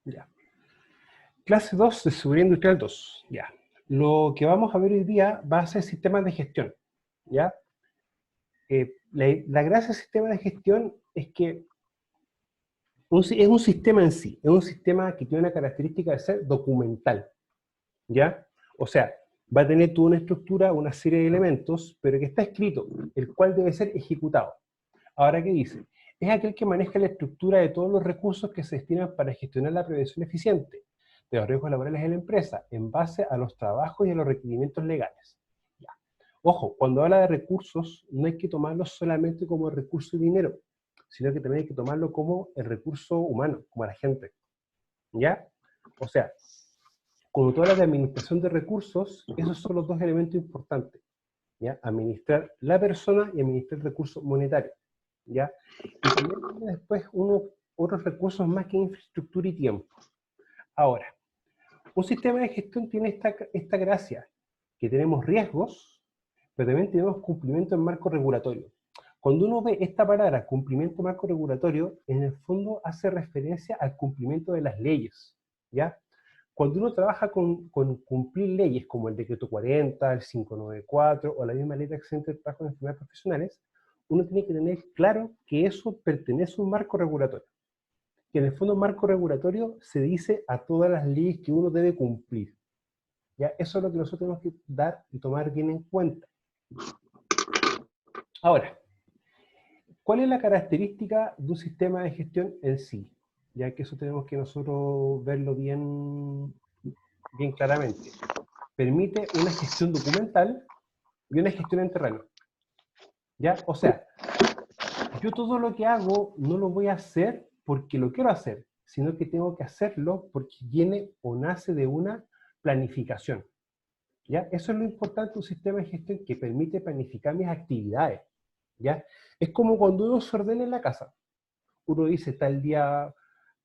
Ya. Clase 2 de Seguridad Industrial 2. Ya. Lo que vamos a ver hoy día va a ser sistemas de gestión. ¿Ya? La gracia del sistema de gestión es que es un sistema en sí, es un sistema que tiene una característica de ser documental. ¿Ya? O sea, va a tener toda una estructura, una serie de elementos, pero que está escrito, el cual debe ser ejecutado. Ahora, ¿qué dice? Es aquel que maneja la estructura de todos los recursos que se destinan para gestionar la prevención eficiente de los riesgos laborales de la empresa, en base a los trabajos y a los requerimientos legales. Ya. Ojo, cuando habla de recursos, no hay que tomarlo solamente como recurso y dinero, sino que también hay que tomarlo como el recurso humano, como la gente. ¿Ya? O sea, cuando tú hablas de administración de recursos, esos son los dos elementos importantes. ¿Ya? Administrar la persona y administrar el recurso monetario. ¿Ya? Y también tiene después otros recursos más que infraestructura y tiempo. Ahora, un sistema de gestión tiene esta gracia, que tenemos riesgos, pero también tenemos cumplimiento en marco regulatorio. Cuando uno ve esta palabra, cumplimiento en marco regulatorio, en el fondo hace referencia al cumplimiento de las leyes. ¿Ya? Cuando uno trabaja con cumplir leyes como el decreto 40, el 594 o la misma ley de accidentes de trabajo en enfermedades profesionales, uno tiene que tener claro que eso pertenece a un marco regulatorio. Que en el fondo marco regulatorio se dice a todas las leyes que uno debe cumplir. ¿Ya? Eso es lo que nosotros tenemos que dar y tomar bien en cuenta. Ahora, ¿cuál es la característica de un sistema de gestión en sí? Ya que eso tenemos que nosotros verlo bien claramente. Permite una gestión documental y una gestión en terreno. ¿Ya? O sea, yo todo lo que hago no lo voy a hacer porque lo quiero hacer, sino que tengo que hacerlo porque viene o nace de una planificación. ¿Ya? Eso es lo importante de un sistema de gestión que permite planificar mis actividades. ¿Ya? Es como cuando uno se ordena en la casa. Uno dice, tal día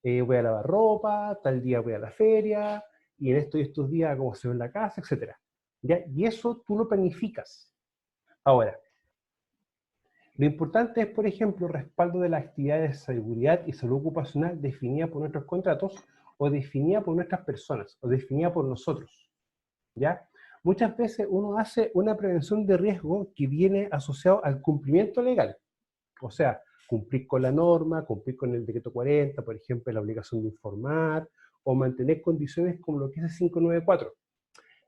voy a lavar ropa, tal día voy a la feria, y en estos días como se ve en la casa, etc. ¿Ya? Y eso tú lo planificas. Ahora, lo importante es, por ejemplo, el respaldo de las actividades de seguridad y salud ocupacional definida por nuestros contratos, o definida por nuestras personas, o definida por nosotros. ¿Ya? Muchas veces uno hace una prevención de riesgo que viene asociado al cumplimiento legal. O sea, cumplir con la norma, cumplir con el decreto 40, por ejemplo, la obligación de informar, o mantener condiciones como lo que es el 594.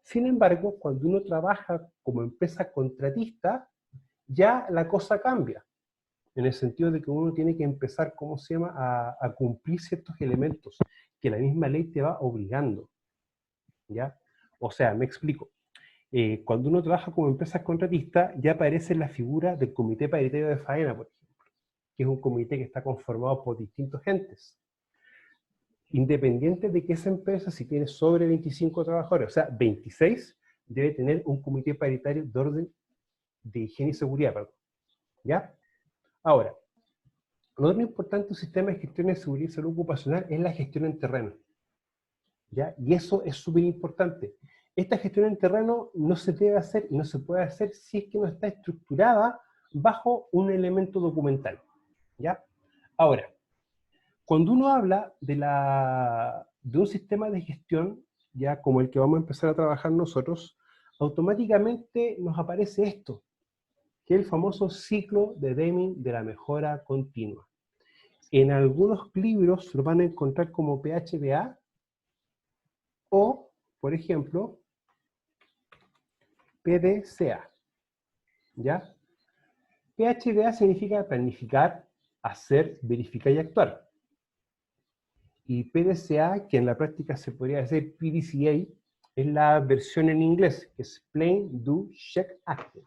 Sin embargo, cuando uno trabaja como empresa contratista, ya la cosa cambia. En el sentido de que uno tiene que empezar, ¿cómo se llama?, a cumplir ciertos elementos que la misma ley te va obligando. ¿Ya? O sea, me explico. Cuando uno trabaja como empresa contratista, ya aparece la figura del comité paritario de faena, por ejemplo, que es un comité que está conformado por distintos entes. Independiente de que esa empresa, si tiene sobre 25 trabajadores, o sea, 26, debe tener un comité paritario de orden de higiene y seguridad, perdón. ¿Ya? Ahora, lo otro importante del sistema de gestión de seguridad y salud ocupacional es la gestión en terreno. ¿Ya? Y eso es súper importante. Esta gestión en terreno no se debe hacer y no se puede hacer si es que no está estructurada bajo un elemento documental. ¿Ya? Ahora, cuando uno habla de un sistema de gestión, ya como el que vamos a empezar a trabajar nosotros, automáticamente nos aparece esto, que es el famoso ciclo de Deming de la mejora continua. En algunos libros lo van a encontrar como PHBA, o, por ejemplo, PDCA. ¿Ya? PHBA significa planificar, hacer, verificar y actuar. Y PDCA, que en la práctica se podría decir PDCA, es la versión en inglés, que es Plan, Do, Check, Act,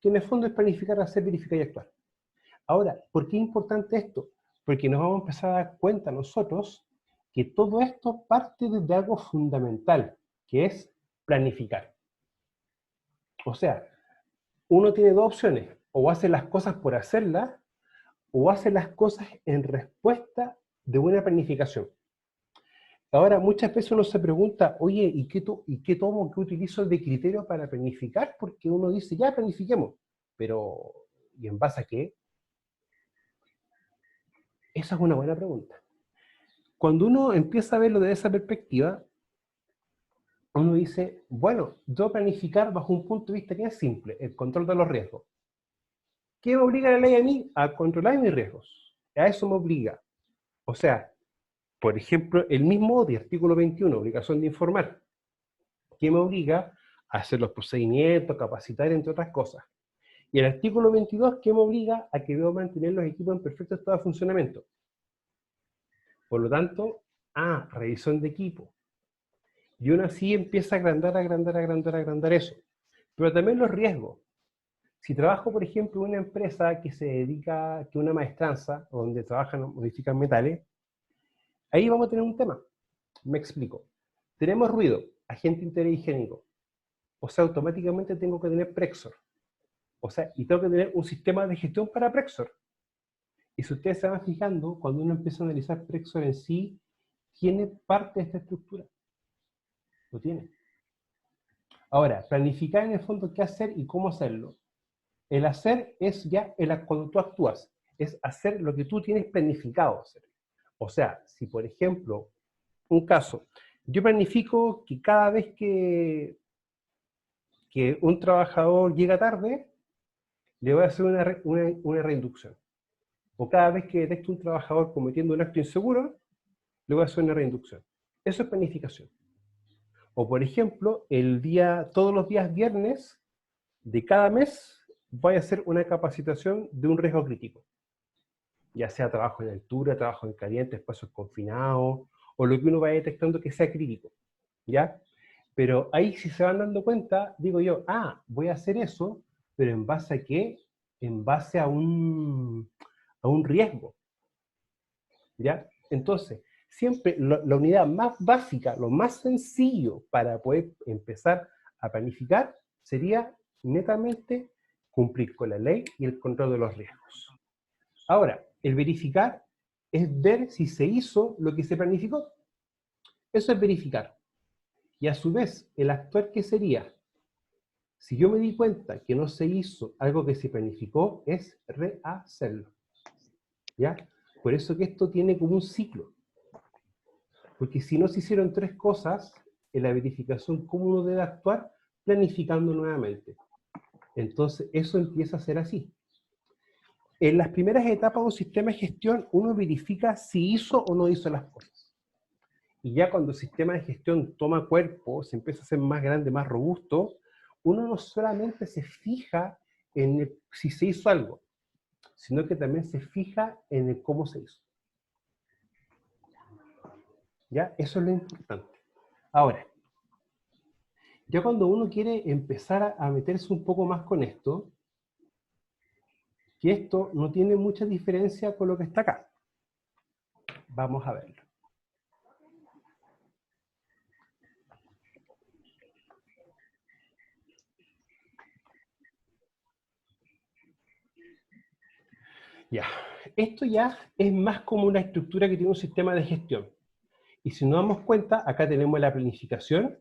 que en el fondo es planificar, hacer, verificar y actuar. Ahora, ¿por qué es importante esto? Porque nos vamos a empezar a dar cuenta nosotros que todo esto parte de algo fundamental, que es planificar. O sea, uno tiene dos opciones, o hace las cosas por hacerlas, o hace las cosas en respuesta de una planificación. Ahora, muchas veces uno se pregunta, oye, ¿y qué tomo, qué utilizo de criterio para planificar? Porque uno dice, ya planifiquemos, pero ¿y en base a qué? Esa es una buena pregunta. Cuando uno empieza a verlo desde esa perspectiva, uno dice, bueno, yo planificar bajo un punto de vista bien simple, el control de los riesgos. ¿Qué me obliga la ley a mí? A controlar mis riesgos. A eso me obliga. O sea, por ejemplo, el mismo ODI, artículo 21, obligación de informar, que me obliga a hacer los procedimientos, capacitar, entre otras cosas. Y el artículo 22, que me obliga a que debo mantener los equipos en perfecto estado de funcionamiento. Por lo tanto, revisión de equipo. Y uno así empieza a agrandar eso. Pero también los riesgos. Si trabajo, por ejemplo, en una empresa que se dedica, que una maestranza, donde trabajan, modifican metales, ahí vamos a tener un tema. Me explico. Tenemos ruido, agente interhigiénico. O sea, automáticamente tengo que tener Prexor. O sea, y tengo que tener un sistema de gestión para Prexor. Y si ustedes se van fijando, cuando uno empieza a analizar Prexor en sí, tiene parte de esta estructura. Lo tiene. Ahora, planificar en el fondo qué hacer y cómo hacerlo. El hacer es ya cuando tú actúas, es hacer lo que tú tienes planificado hacer. O sea, si por ejemplo, un caso, yo planifico que cada vez que un trabajador llega tarde, le voy a hacer una reinducción. O cada vez que detecto un trabajador cometiendo un acto inseguro, le voy a hacer una reinducción. Eso es planificación. O por ejemplo, todos los días viernes de cada mes voy a hacer una capacitación de un riesgo crítico. Ya sea trabajo en altura, trabajo en caliente, espacios confinados, o lo que uno vaya detectando que sea crítico. ¿Ya? Pero ahí si se van dando cuenta, digo yo, voy a hacer eso, pero ¿en base a qué? En base a un riesgo. ¿Ya? Entonces, siempre la unidad más básica, lo más sencillo para poder empezar a planificar sería netamente cumplir con la ley y el control de los riesgos. Ahora, el verificar es ver si se hizo lo que se planificó. Eso es verificar. Y a su vez, el actuar, ¿qué sería? Si yo me di cuenta que no se hizo algo que se planificó, es rehacerlo. ¿Ya? Por eso que esto tiene como un ciclo. Porque si no se hicieron tres cosas, en la verificación, ¿cómo uno debe actuar? Planificando nuevamente. Entonces, eso empieza a ser así. En las primeras etapas de un sistema de gestión, uno verifica si hizo o no hizo las cosas. Y ya cuando el sistema de gestión toma cuerpo, se empieza a ser más grande, más robusto, uno no solamente se fija en si se hizo algo, sino que también se fija en el cómo se hizo. ¿Ya? Eso es lo importante. Ahora, ya cuando uno quiere empezar a meterse un poco más con esto, que esto no tiene mucha diferencia con lo que está acá. Vamos a verlo. Ya, esto ya es más como una estructura que tiene un sistema de gestión. Y si nos damos cuenta, acá tenemos la planificación,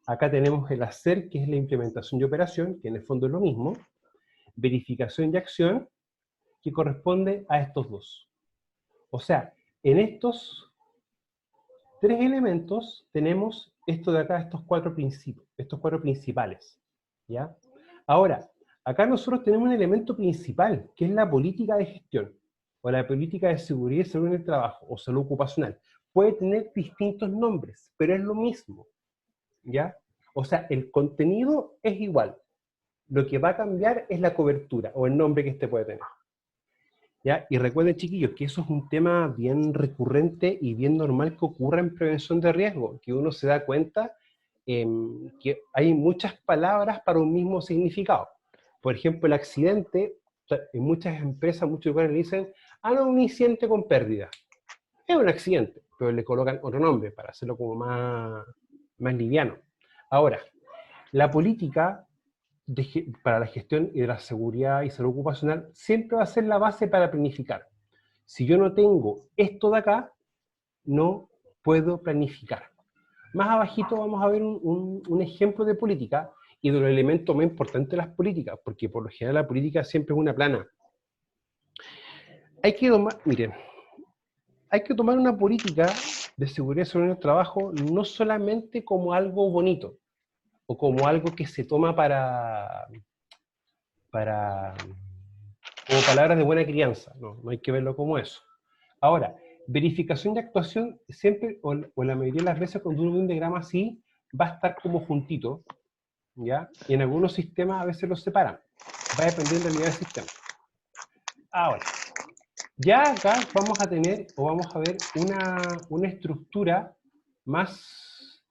acá tenemos el hacer, que es la implementación y operación, que en el fondo es lo mismo, verificación y acción, que corresponde a estos dos. O sea, en estos tres elementos tenemos esto de acá, estos cuatro principios, estos cuatro principales. ¿Ya? Ahora, acá nosotros tenemos un elemento principal, que es la política de gestión, o la política de seguridad y salud en el trabajo, o salud ocupacional. Puede tener distintos nombres, pero es lo mismo. ¿Ya? O sea, el contenido es igual. Lo que va a cambiar es la cobertura, o el nombre que este puede tener. ¿Ya? Y recuerden, chiquillos, que eso es un tema bien recurrente y bien normal que ocurra en prevención de riesgo, que uno se da cuenta que hay muchas palabras para un mismo significado. Por ejemplo, el accidente, en muchas empresas, muchos lugares le dicen, no, un incidente con pérdida. Es un accidente, pero le colocan otro nombre para hacerlo como más liviano. Ahora, la política para la gestión y de la seguridad y salud ocupacional siempre va a ser la base para planificar. Si yo no tengo esto de acá, no puedo planificar. Más abajito vamos a ver un ejemplo de política y de los elementos más importantes de las políticas, porque por lo general la política siempre es una plana. Hay que tomar, miren, hay que tomar una política de seguridad sobre el trabajo no solamente como algo bonito, o como algo que se toma como palabras de buena crianza, no hay que verlo como eso. Ahora, verificación y actuación siempre, o la mayoría de las veces cuando uno ve un diagrama así, va a estar como juntito, ¿ya? Y en algunos sistemas a veces los separan, va a depender de la realidad del sistema. Ahora, ya acá vamos a tener, o vamos a ver una estructura más,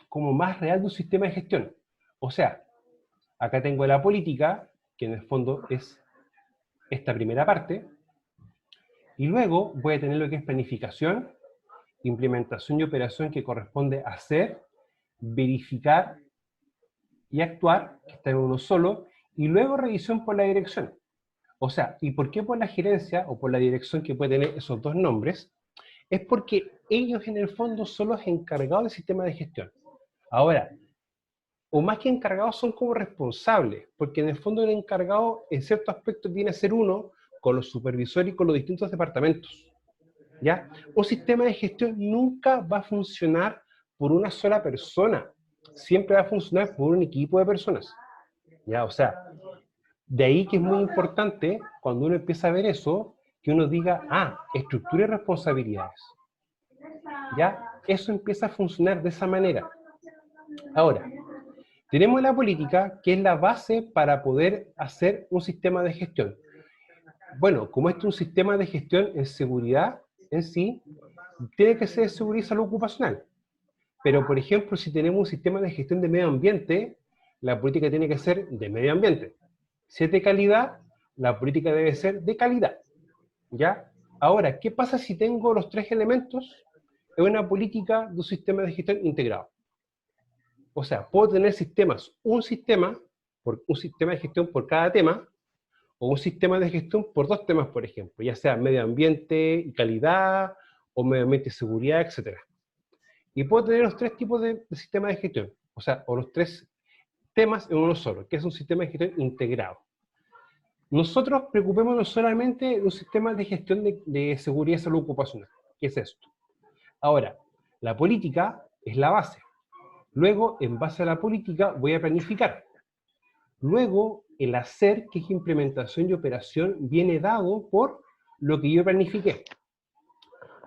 como más real de un sistema de gestión. O sea, acá tengo la política, que en el fondo es esta primera parte, y luego voy a tener lo que es planificación, implementación y operación, que corresponde a hacer, verificar y actuar, que está en uno solo, y luego revisión por la dirección. O sea, ¿y por qué por la gerencia o por la dirección, que puede tener esos dos nombres? Es porque ellos en el fondo son los encargados del sistema de gestión. Ahora, o más que encargados, son como responsables, porque en el fondo el encargado en ciertos aspectos viene a ser uno con los supervisores y con los distintos departamentos, ¿ya? Un sistema de gestión nunca va a funcionar por una sola persona, siempre va a funcionar por un equipo de personas, ¿ya? O sea, de ahí que es muy importante, cuando uno empieza a ver eso, que uno diga, estructura y responsabilidades, ¿ya? Eso empieza a funcionar de esa manera. Ahora, tenemos la política, que es la base para poder hacer un sistema de gestión. Bueno, como esto es un sistema de gestión en seguridad en sí, tiene que ser de seguridad y salud ocupacional. Pero, por ejemplo, si tenemos un sistema de gestión de medio ambiente, la política tiene que ser de medio ambiente. Si es de calidad, la política debe ser de calidad, ¿ya? Ahora, ¿qué pasa si tengo los tres elementos en una política de un sistema de gestión integrado? O sea, puedo tener sistemas, un sistema de gestión por cada tema, o un sistema de gestión por dos temas, por ejemplo, ya sea medio ambiente y calidad, o medio ambiente y seguridad, etc. Y puedo tener los tres tipos de sistema de gestión, o sea, o los tres temas en uno solo, que es un sistema de gestión integrado. Nosotros preocupémonos solamente de un sistema de gestión de seguridad y salud ocupacional, que es esto. Ahora, la política es la base. Luego, en base a la política, voy a planificar. Luego, el hacer, que es implementación y operación, viene dado por lo que yo planifiqué.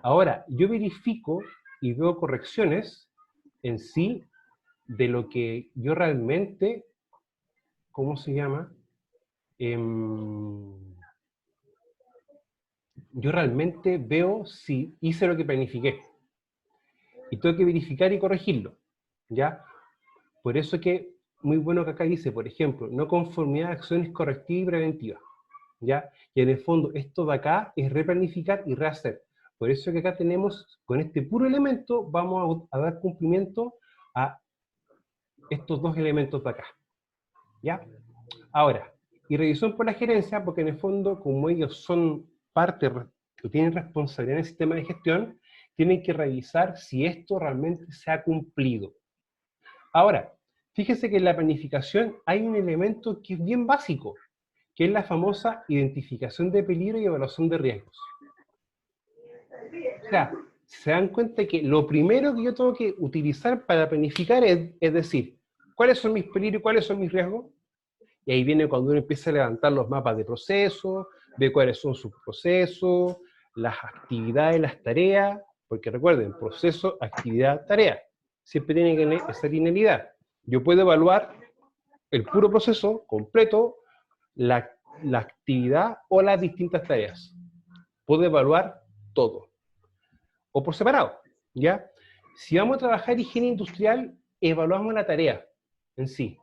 Ahora, yo verifico y veo correcciones en sí de lo que yo realmente, ¿cómo se llama? Yo realmente veo si hice lo que planifiqué. Y tengo que verificar y corregirlo, ¿ya? Por eso que, muy bueno que acá dice, por ejemplo, no conformidad a acciones correctivas y preventivas, ¿ya? Y en el fondo, esto de acá es replanificar y rehacer. Por eso que acá tenemos, con este puro elemento, vamos a dar cumplimiento a estos dos elementos de acá, ¿ya? Ahora, y revisión por la gerencia, porque en el fondo, como ellos son parte, que tienen responsabilidad en el sistema de gestión, tienen que revisar si esto realmente se ha cumplido. Ahora, fíjese que en la planificación hay un elemento que es bien básico, que es la famosa identificación de peligro y evaluación de riesgos. O sea, se dan cuenta que lo primero que yo tengo que utilizar para planificar es decir, ¿cuáles son mis peligros y cuáles son mis riesgos? Y ahí viene cuando uno empieza a levantar los mapas de procesos, ve cuáles son sus procesos, las actividades, las tareas, porque recuerden, proceso, actividad, tarea. Siempre tiene que tener esa linealidad. Yo puedo evaluar el puro proceso completo, la actividad o las distintas tareas. Puedo evaluar todo. O por separado, ¿ya? Si vamos a trabajar higiene industrial, evaluamos la tarea en sí.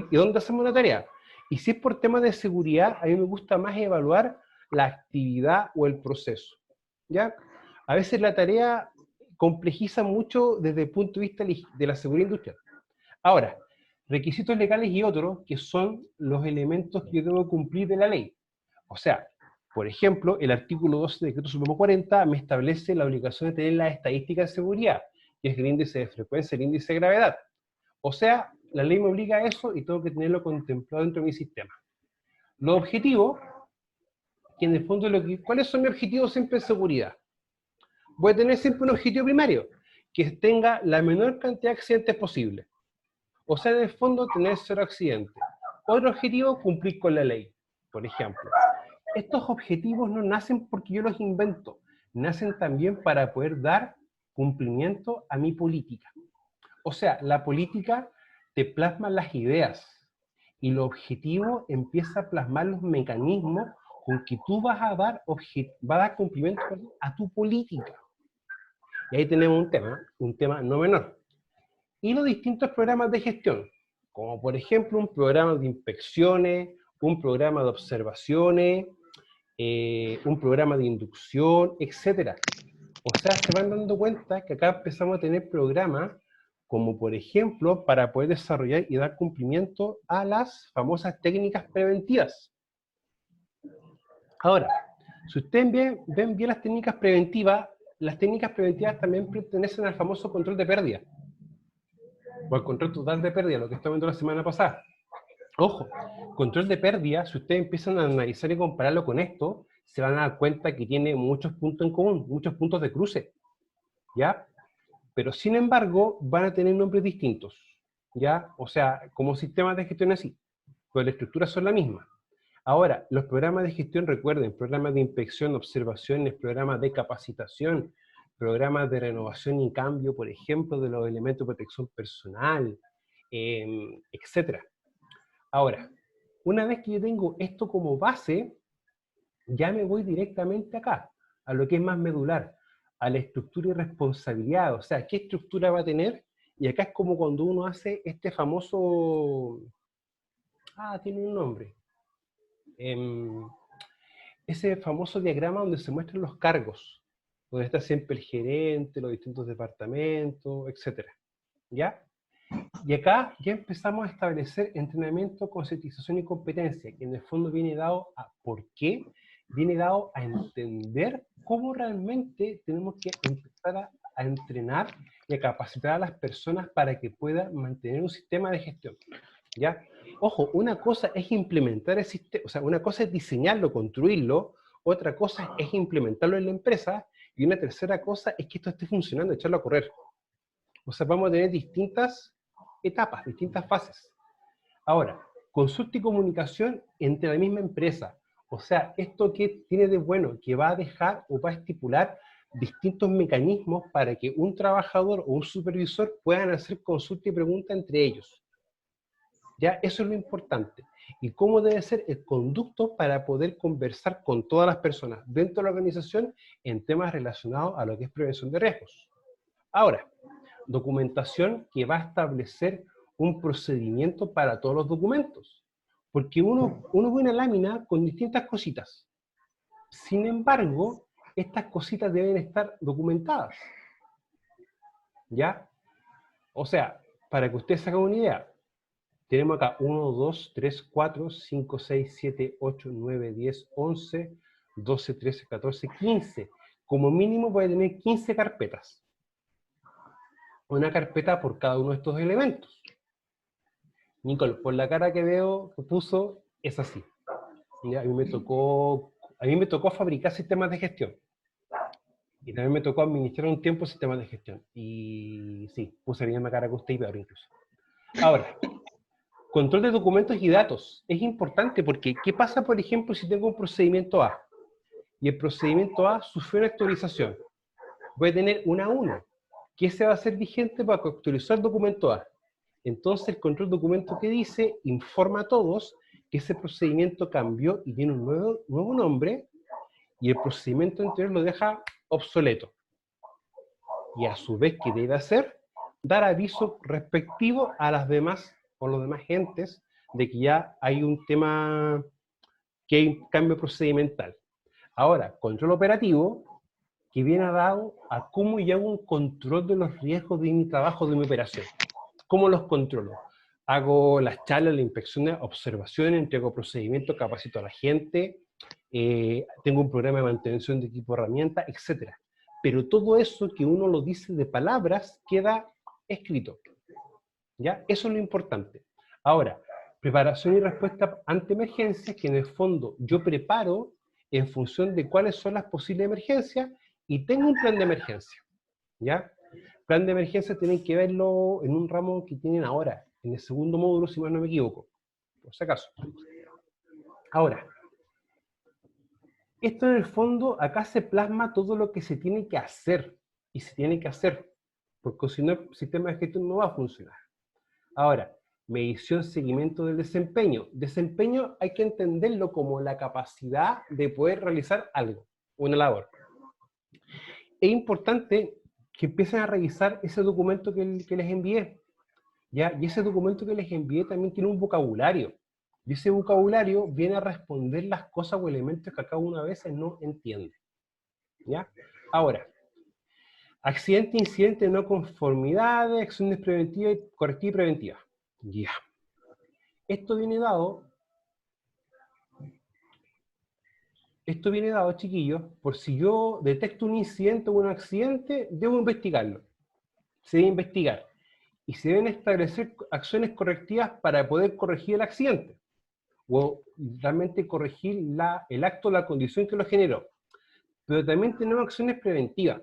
¿Y dónde hacemos la tarea? Y si es por temas de seguridad, a mí me gusta más evaluar la actividad o el proceso, ¿ya? A veces la tarea complejiza mucho desde el punto de vista de la seguridad industrial. Ahora, requisitos legales y otros, que son los elementos que yo tengo que cumplir de la ley. O sea, Por ejemplo, el artículo 12 del Decreto Supremo 40 me establece la obligación de tener las estadísticas de seguridad, que es el índice de frecuencia, el índice de gravedad. O sea, la ley me obliga a eso y tengo que tenerlo contemplado dentro de mi sistema. Los objetivos, que en el fondo, ¿cuáles son mis objetivos siempre en seguridad? Voy a tener siempre un objetivo primario, que tenga la menor cantidad de accidentes posible. O sea, en el fondo, tener 0 accidentes. Otro objetivo, cumplir con la ley, por ejemplo. Estos objetivos no nacen porque yo los invento, nacen también para poder dar cumplimiento a mi política. O sea, la política te plasma las ideas y el objetivo empieza a plasmar los mecanismos con que tú vas a dar cumplimiento a tu política. Y ahí tenemos un tema no menor. Y los distintos programas de gestión, como por ejemplo un programa de inspecciones, un programa de observaciones, un programa de inducción, etc. O sea, se van dando cuenta que acá empezamos a tener programas como por ejemplo para poder desarrollar y dar cumplimiento a las famosas técnicas preventivas. Ahora, si ustedes ven bien las técnicas preventivas también pertenecen al famoso control de pérdida, o al control total de pérdida, lo que estamos viendo la semana pasada. Ojo, control de pérdida, si ustedes empiezan a analizar y compararlo con esto, se van a dar cuenta que tiene muchos puntos en común, muchos puntos de cruce, ¿ya? Pero sin embargo, van a tener nombres distintos, ¿ya? O sea, como sistemas de gestión así, pero las estructuras son la misma. Ahora, los programas de gestión, recuerden, programas de inspección, observaciones, programas de capacitación, programas de renovación y cambio, por ejemplo, de los elementos de protección personal, etc. Ahora, una vez que yo tengo esto como base, ya me voy directamente acá, a lo que es más medular, a la estructura y responsabilidad, o sea, ¿qué estructura va a tener? Y acá es como cuando uno hace este famoso... tiene un nombre. Ese famoso diagrama donde se muestran los cargos, donde está siempre el gerente, los distintos departamentos, etc. ¿Ya? Y acá ya empezamos a establecer entrenamiento, concientización y competencia, que en el fondo viene dado a por qué, viene dado a entender cómo realmente tenemos que empezar a entrenar y a capacitar a las personas para que puedan mantener un sistema de gestión. ¿Ya? Ojo, una cosa es implementar el sistema, o sea, una cosa es diseñarlo, construirlo, otra cosa es implementarlo en la empresa, y una tercera cosa es que esto esté funcionando, echarlo a correr. O sea, vamos a tener distintas etapas, distintas fases. Ahora, consulta y comunicación entre la misma empresa. O sea, esto que tiene de bueno, que va a dejar o va a estipular distintos mecanismos para que un trabajador o un supervisor puedan hacer consulta y pregunta entre ellos. ¿Ya? Eso es lo importante. Y cómo debe ser el conducto para poder conversar con todas las personas dentro de la organización en temas relacionados a lo que es prevención de riesgos. Ahora, documentación que va a establecer un procedimiento para todos los documentos. Porque uno ve una lámina con distintas cositas. Sin embargo, estas cositas deben estar documentadas. ¿Ya? O sea, para que ustedes se hagan una idea, tenemos acá 1, 2, 3, 4, 5, 6, 7, 8, 9, 10, 11, 12, 13, 14, 15. Como mínimo voy a tener 15 carpetas. Una carpeta por cada uno de estos elementos. Nicole, por la cara que veo que puso, es así. ¿Ya? A mí me tocó fabricar sistemas de gestión. Y también me tocó administrar un tiempo sistemas de gestión. Y sí, puse la misma cara que usted y peor incluso. Ahora, control de documentos y datos. Es importante porque, ¿qué pasa, por ejemplo, si tengo un procedimiento A? Y el procedimiento A sufrió una actualización. Voy a tener una 1, que se va a hacer vigente para actualizar el documento A. Entonces el control documento que dice informa a todos que ese procedimiento cambió y tiene un nuevo nombre, y el procedimiento anterior lo deja obsoleto. Y a su vez, ¿qué debe hacer? Dar aviso respectivo a las demás o los demás gentes de que ya hay un tema, que hay un cambio procedimental. Ahora, control operativo, que viene dado a cómo yo hago un control de los riesgos de mi trabajo, de mi operación. ¿Cómo los controlo? Hago las charlas, las inspecciones, observaciones, entrego procedimientos, capacito a la gente, tengo un programa de mantención de equipo de herramientas, etc. Pero todo eso que uno lo dice de palabras queda escrito, ¿ya? Eso es lo importante. Ahora, preparación y respuesta ante emergencias, que en el fondo yo preparo en función de cuáles son las posibles emergencias y tengo un plan de emergencia, ¿ya? Plan de emergencia tienen que verlo en un ramo que tienen ahora, en el segundo módulo, si mal no me equivoco, por si acaso. Ahora, esto en el fondo, acá se plasma todo lo que se tiene que hacer, y se tiene que hacer, porque si no, el sistema de gestión no va a funcionar. Ahora, medición, seguimiento del desempeño. Desempeño hay que entenderlo como la capacidad de poder realizar algo, una labor. Es importante que empiecen a revisar ese documento que les envié, ¿ya? Y ese documento que les envié también tiene un vocabulario. Y ese vocabulario viene a responder las cosas o elementos que cada uno a veces no entiende, ¿ya? Ahora, accidente, incidente, no conformidades, acciones preventivas, correctivas y preventivas. Ya. Esto viene dado, chiquillos, por si yo detecto un incidente o un accidente, debo investigarlo. Se debe investigar. Y se deben establecer acciones correctivas para poder corregir el accidente. O realmente corregir el acto o la condición que lo generó. Pero también tenemos acciones preventivas.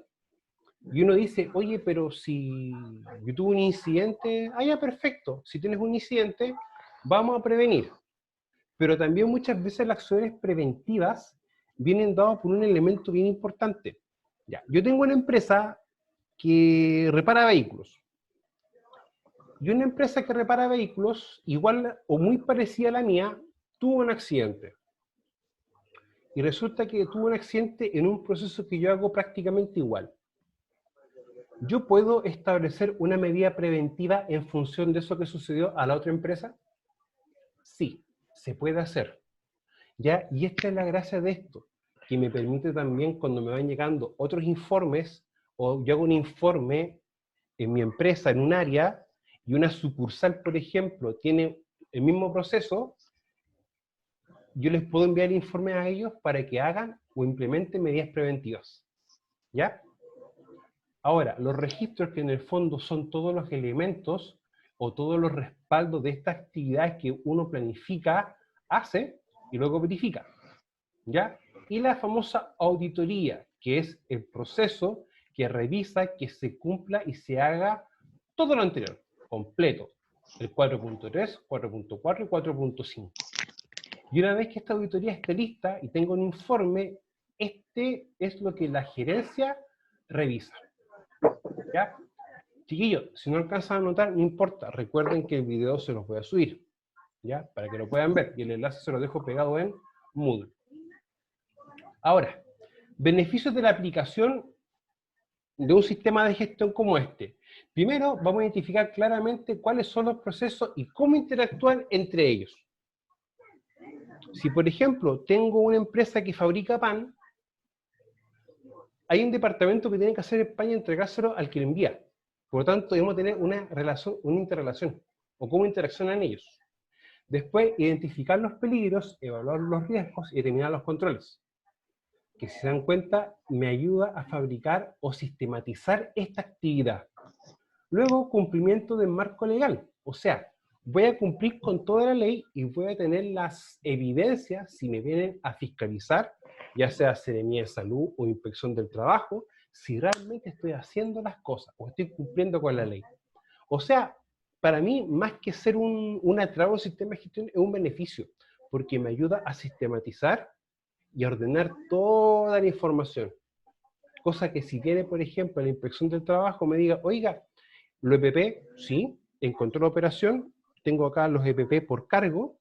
Y uno dice, oye, pero si yo tuve un incidente, ya perfecto. Si tienes un incidente, vamos a prevenir. Pero también muchas veces las acciones preventivas vienen dadas por un elemento bien importante. Ya, yo tengo una empresa que repara vehículos. Y una empresa que repara vehículos, igual o muy parecida a la mía, tuvo un accidente. Y resulta que tuvo un accidente en un proceso que yo hago prácticamente igual. ¿Yo puedo establecer una medida preventiva en función de eso que sucedió a la otra empresa? Sí, se puede hacer. ¿Ya? Y esta es la gracia de esto, que me permite también cuando me van llegando otros informes, o yo hago un informe en mi empresa, en un área, y una sucursal, por ejemplo, tiene el mismo proceso, yo les puedo enviar informes a ellos para que hagan o implementen medidas preventivas. ¿Ya? Ahora, los registros, que en el fondo son todos los elementos o todos los respaldos de estas actividades que uno planifica, hace y luego verifica, ¿ya? Y la famosa auditoría, que es el proceso que revisa que se cumpla y se haga todo lo anterior, completo, el 4.3, 4.4 y 4.5. Y una vez que esta auditoría esté lista y tenga un informe, este es lo que la gerencia revisa. ¿Ya? Chiquillos, si no alcanzan a notar, no importa. Recuerden que el video se los voy a subir, ¿ya? Para que lo puedan ver. Y el enlace se lo dejo pegado en Moodle. Ahora, beneficios de la aplicación de un sistema de gestión como este. Primero, vamos a identificar claramente cuáles son los procesos y cómo interactúan entre ellos. Si, por ejemplo, tengo una empresa que fabrica pan, hay un departamento que tiene que hacer el pan y entregárselo al que lo envía. Por lo tanto, debemos tener una relación, una interrelación, o cómo interaccionan ellos. Después, identificar los peligros, evaluar los riesgos y determinar los controles. Que si se dan cuenta, me ayuda a fabricar o sistematizar esta actividad. Luego, cumplimiento del marco legal. O sea, voy a cumplir con toda la ley y voy a tener las evidencias si me vienen a fiscalizar, ya sea Seremía de Salud o Inspección del Trabajo, si realmente estoy haciendo las cosas o estoy cumpliendo con la ley. O sea, para mí, más que ser una traba o sistema de gestión, es un beneficio, porque me ayuda a sistematizar y a ordenar toda la información. Cosa que si viene, por ejemplo, la Inspección del Trabajo, me diga, oiga, lo EPP, sí, encontró la operación, tengo acá los EPP por cargo,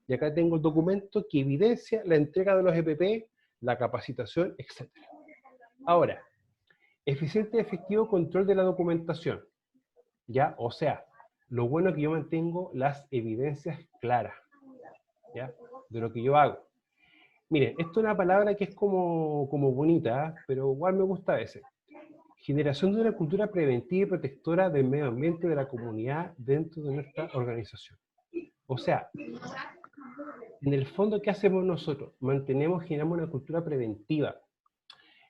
y acá tengo el documento que evidencia la entrega de los EPP, la capacitación, etc. Ahora, eficiente y efectivo control de la documentación, ¿ya? O sea, lo bueno es que yo mantengo las evidencias claras, ¿ya? De lo que yo hago. Miren, esto es una palabra que es como bonita, ¿eh? Pero igual me gusta a veces. Generación de una cultura preventiva y protectora del medio ambiente de la comunidad dentro de nuestra organización. O sea, En el fondo, ¿qué hacemos nosotros? Generamos una cultura preventiva.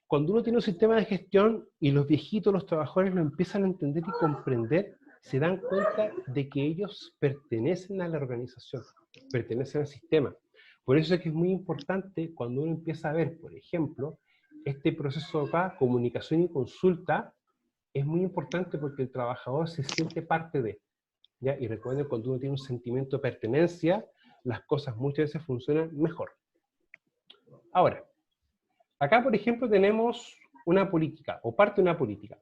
Cuando uno tiene un sistema de gestión y los viejitos, los trabajadores lo empiezan a entender y comprender, se dan cuenta de que ellos pertenecen a la organización, pertenecen al sistema. Por eso es que es muy importante cuando uno empieza a ver, por ejemplo, este proceso acá, comunicación y consulta, es muy importante porque el trabajador se siente parte de, ¿ya? Y recuerden, cuando uno tiene un sentimiento de pertenencia, las cosas muchas veces funcionan mejor. Ahora, acá, por ejemplo, tenemos una política, o parte de una política.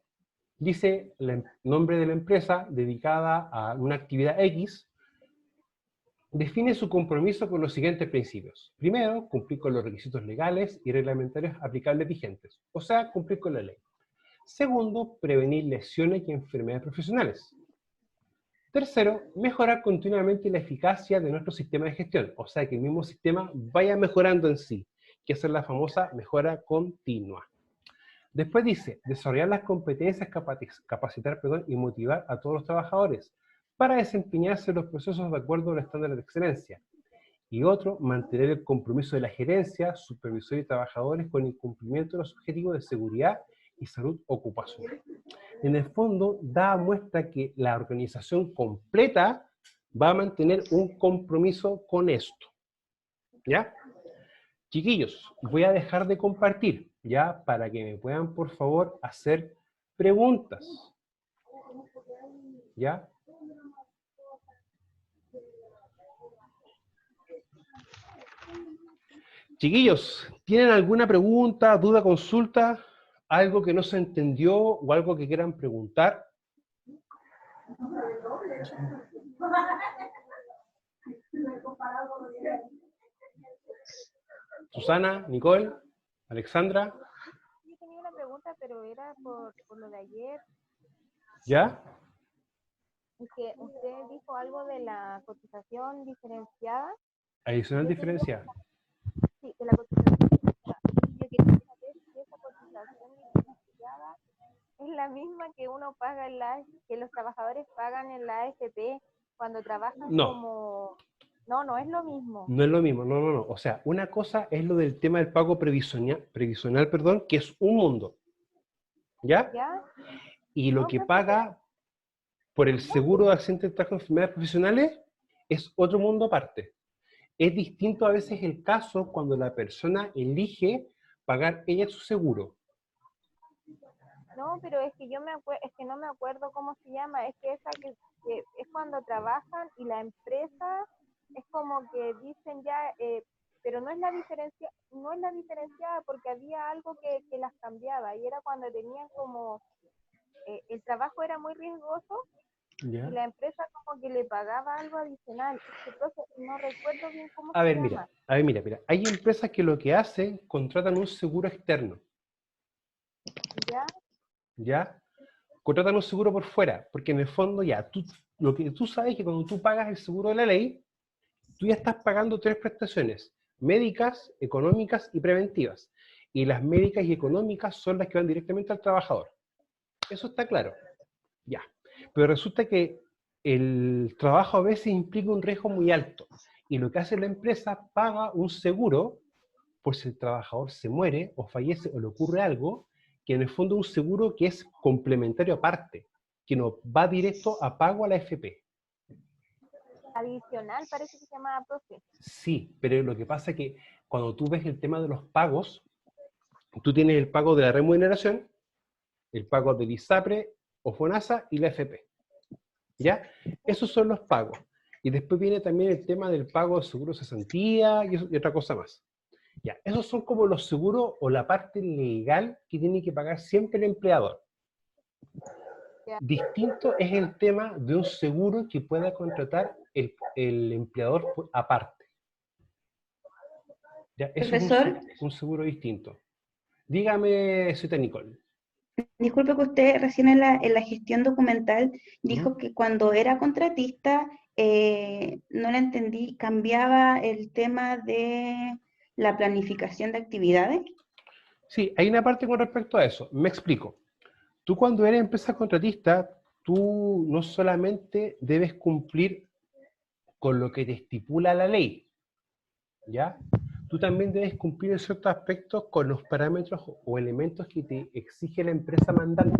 Dice el nombre de la empresa dedicada a una actividad X, define su compromiso con los siguientes principios. Primero, cumplir con los requisitos legales y reglamentarios aplicables vigentes, o sea, cumplir con la ley. Segundo, prevenir lesiones y enfermedades profesionales. Tercero, mejorar continuamente la eficacia de nuestro sistema de gestión, o sea, que el mismo sistema vaya mejorando en sí, que esa es la famosa mejora continua. Después dice, desarrollar las competencias, capacitar y motivar a todos los trabajadores para desempeñarse en los procesos de acuerdo a los estándares de excelencia. Y otro, mantener el compromiso de la gerencia, supervisor y trabajadores con el cumplimiento de los objetivos de seguridad y salud ocupacional. En el fondo, da muestra que la organización completa va a mantener un compromiso con esto. ¿Ya? Chiquillos, voy a dejar de compartir, ¿ya? Para que me puedan, por favor, hacer preguntas. ¿Ya? Chiquillos, ¿tienen alguna pregunta, duda, consulta? ¿Algo que no se entendió o algo que quieran preguntar? Susana, Nicole, Alexandra. Sí, tenía una pregunta, pero era por lo de ayer. ¿Ya? Que usted dijo algo de la cotización diferenciada. Adicional Yo quería, diferencia. sí, de la cotización diferenciada. Yo quería saber si esa cotización diferenciada es la misma que uno paga que los trabajadores pagan en la AFP cuando trabajan No. como... No, no es lo mismo. No es lo mismo, no, no, no. O sea, una cosa es lo del tema del pago previsional, que es un mundo. ¿Ya? ¿Ya? Y lo No, que perfecto. paga por el seguro de accidentes de trabajo y enfermedades profesionales es otro mundo aparte. Es distinto a veces el caso cuando la persona elige pagar ella su seguro. No, pero es que es que no me acuerdo cómo se llama, es que esa que es cuando trabajan y la empresa es como que dicen ya, pero no es la diferencia, no es la diferenciada porque había algo que las cambiaba y era cuando tenían como el trabajo era muy riesgoso ¿Ya? y la empresa como que le pagaba algo adicional. Entonces no recuerdo bien cómo A se ver, llama. mira. Hay empresas que lo que hacen, contratan un seguro externo. ¿Ya? ¿Ya? Contratan un seguro por fuera, porque en el fondo ya, lo que tú sabes es que cuando tú pagas el seguro de la ley, tú ya estás pagando tres prestaciones, médicas, económicas y preventivas. Y las médicas y económicas son las que van directamente al trabajador. Eso está claro. Ya. Pero resulta que el trabajo a veces implica un riesgo muy alto. Y lo que hace la empresa, paga un seguro por si el trabajador se muere o fallece o le ocurre algo, que en el fondo es un seguro que es complementario aparte, que no va directo a pago a la AFP. Adicional parece que se llama, profe. Sí, pero lo que pasa es que cuando tú ves el tema de los pagos, tú tienes el pago de la remuneración, el pago del ISAPRE o FONASA y la AFP. ¿Ya? Esos son los pagos. Y después viene también el tema del pago de seguro de cesantía y otra cosa más. Ya, esos son como los seguros o la parte legal que tiene que pagar siempre el empleador. Ya. Distinto es el tema de un seguro que pueda contratar el empleador aparte. ¿Ya? Eso es Profesor, un seguro distinto. Dígame, Zeta Nicole. disculpe que usted recién en la gestión documental ¿Mm? dijo que cuando era contratista, no le entendí, cambiaba el tema de la planificación de actividades. Sí, hay una parte con respecto a eso. Me explico. Tú cuando eres empresa contratista, tú no solamente debes cumplir con lo que te estipula la ley, ¿ya? Tú también debes cumplir en ciertos aspectos con los parámetros o elementos que te exige la empresa mandante.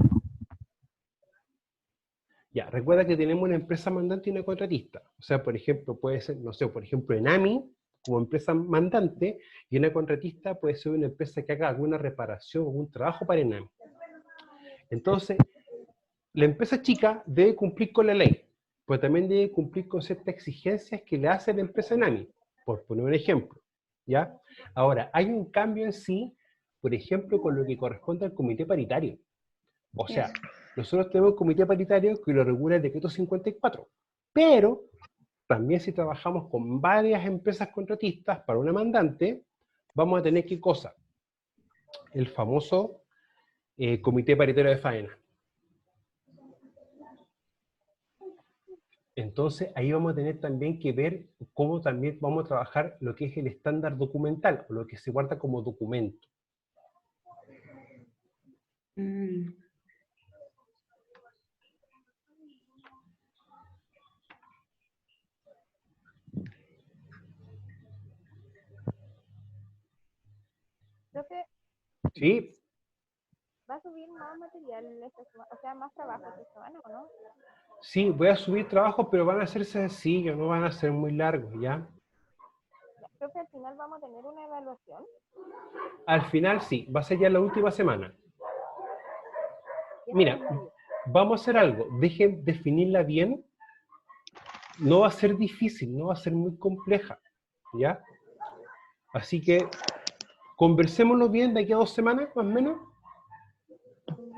Ya, recuerda que tenemos una empresa mandante y una contratista. O sea, por ejemplo, puede ser, no sé, por ejemplo, Enami, como empresa mandante, y una contratista puede ser una empresa que haga alguna reparación o algún trabajo para Enami. Entonces, la empresa chica debe cumplir con la ley, pero también debe cumplir con ciertas exigencias que le hace la empresa Enami, por poner un ejemplo, ¿ya? Ahora, hay un cambio en sí, por ejemplo, con lo que corresponde al comité paritario. O sea, nosotros tenemos un comité paritario que lo regula el decreto 54, pero también si trabajamos con varias empresas contratistas para una mandante, vamos a tener ¿qué cosa? El famoso comité paritario de faena. Entonces, ahí vamos a tener también que ver cómo también vamos a trabajar lo que es el estándar documental, o lo que se guarda como documento. Profe, ¿Sí? ¿va a subir más material esta semana? O sea, más trabajo esta semana, ¿o no? Sí, voy a subir trabajos, pero van a ser sencillos, no van a ser muy largos, ¿ya? Ya, profe, al final vamos a tener una evaluación. Al final sí, va a ser ya la última semana. Y Mira, esta es mayo. vamos a hacer algo, dejen definirla bien. No va a ser difícil, no va a ser muy compleja, ¿ya? Así que conversémoslo bien de aquí a 2 semanas, más o menos,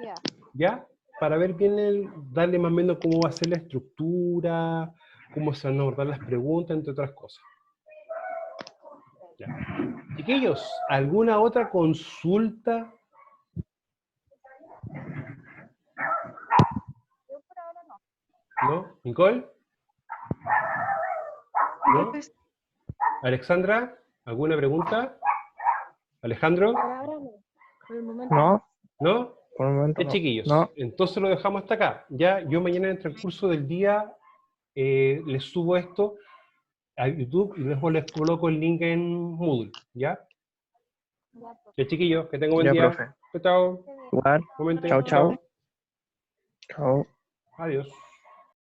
Ya, ¿ya? Para ver bien, darle más o menos cómo va a ser la estructura, cómo se van a abordar las preguntas, entre otras cosas. ¿Ya? Chiquillos, ¿alguna otra consulta? yo por ahora no. ¿No? ¿Nicole? ¿No? ¿Alexandra? ¿Alguna pregunta? ¿Alejandro? Por ahora no. Por el momento No, ¿No? por el momento Ya, no. chiquillos, No, entonces lo dejamos hasta acá. Ya, yo mañana en el transcurso del día les subo esto a YouTube y luego les coloco el link en Moodle, ¿ya? Ya, pues, Ya, chiquillos, que tengan buen ya, día. profe. Chao, chao. esté bien. Igual. Momento. Chao, chao. Chao. Chao. Adiós.